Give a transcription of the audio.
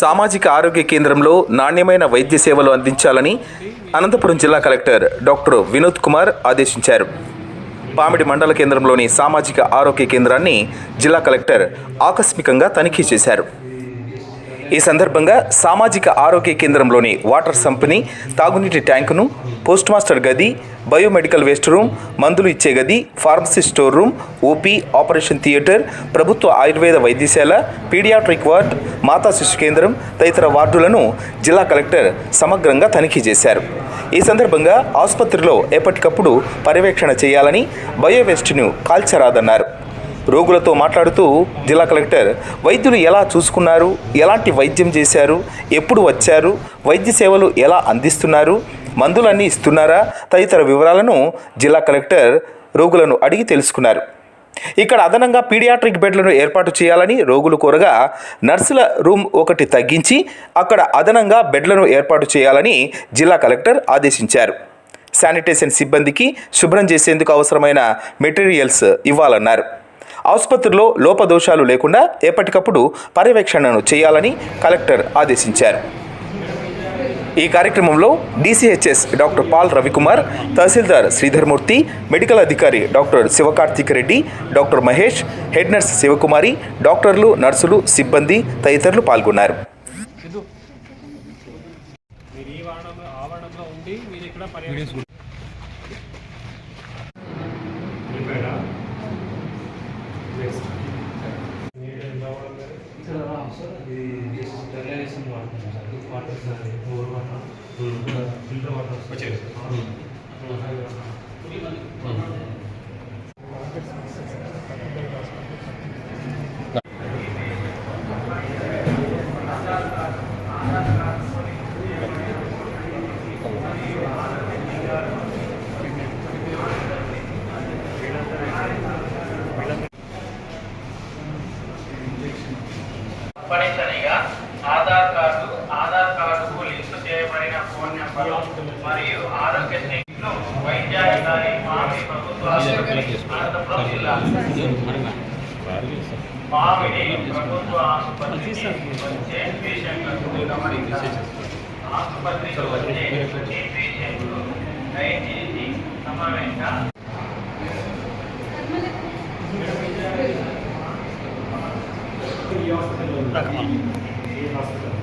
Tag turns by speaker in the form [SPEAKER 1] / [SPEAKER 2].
[SPEAKER 1] సామాజిక ఆరోగ్య కేంద్రంలో నాణ్యమైన వైద్య సేవలు అందించాలని అనంతపురం జిల్లా కలెక్టర్ డాక్టర్ వినోద్ కుమార్ ఆదేశించారు. పామిడి మండల కేంద్రంలోని సామాజిక ఆరోగ్య కేంద్రాన్ని జిల్లా కలెక్టర్ ఆకస్మికంగా తనిఖీ చేశారు. ఈ సందర్భంగా సామాజిక ఆరోగ్య కేంద్రంలోని వాటర్ సంప్ని, తాగునీటి ట్యాంకును, పోస్ట్ మాస్టర్ గది, బయోమెడికల్ వేస్ట్ రూమ్, మందులు ఇచ్చే గది, pharmacy store room, OP, operation theatre, ప్రభుత్వ ఆయుర్వేద వైద్యశాల, పీడియాట్రిక్ వార్డ్, మాతా శిశు కేంద్రం తదితర వార్డులను జిల్లా కలెక్టర్ సమగ్రంగా తనిఖీ చేశారు. ఈ సందర్భంగా ఆసుపత్రిలో ఎప్పటికప్పుడు పర్యవేక్షణ చేయాలని, బయోవేస్ట్ను కాల్చరాదన్నారు. రోగులతో మాట్లాడుతూ జిల్లా కలెక్టర్ వైద్యులు ఎలా చూసుకున్నారు, ఎలాంటి వైద్యం చేశారు, ఎప్పుడు వచ్చారు, వైద్య సేవలు ఎలా అందిస్తున్నారు, మందులన్నీ ఇస్తున్నారా తదితర వివరాలను జిల్లా కలెక్టర్ రోగులను అడిగి తెలుసుకున్నారు. ఇక్కడ అదనంగా పీడియాట్రిక్ బెడ్లను ఏర్పాటు చేయాలని రోగులు కోరగా నర్సుల రూమ్ ఒకటి తగ్గించి అక్కడ అదనంగా బెడ్లను ఏర్పాటు చేయాలని జిల్లా కలెక్టర్ ఆదేశించారు. శానిటేషన్ సిబ్బందికి శుభ్రం చేసేందుకు అవసరమైన మెటీరియల్స్ ఇవ్వాలన్నారు. ఆసుపత్రిలో లోపదోషాలు లేకుండా ఎప్పటికప్పుడు పర్యవేక్షణను చేయాలని కలెక్టర్ ఆదేశించారు. ఈ కార్యక్రమంలో డీసీహెచ్ఎస్ డాక్టర్ పాల్ రవికుమార్, తహసీల్దార్ శ్రీధర్మూర్తి, మెడికల్ అధికారి doctor Shivakarthik Reddy, doctor Mahesh, head nurse Shivakumari, డాక్టర్లు, నర్సులు, సిబ్బంది తదితరులు పాల్గొన్నారు.
[SPEAKER 2] తప్పనిసరిగా ఆధార్ కార్డుకు లింక్ చేయబడిన ఫోన్ నెంబర్ మరియు ఆరోగ్య సేవను వైద్యాధికారి పామిడి ప్రభుత్వ అనంతపురం జిల్లా పామిడి ప్రభుత్వ ఆసుపత్రికి వచ్చే పేషెంట్లకు గమనిక ఆసుపత్రికి వచ్చే ప్రతి పేషెంట్లు దయచేసి సమయంగా హాస్పిటల్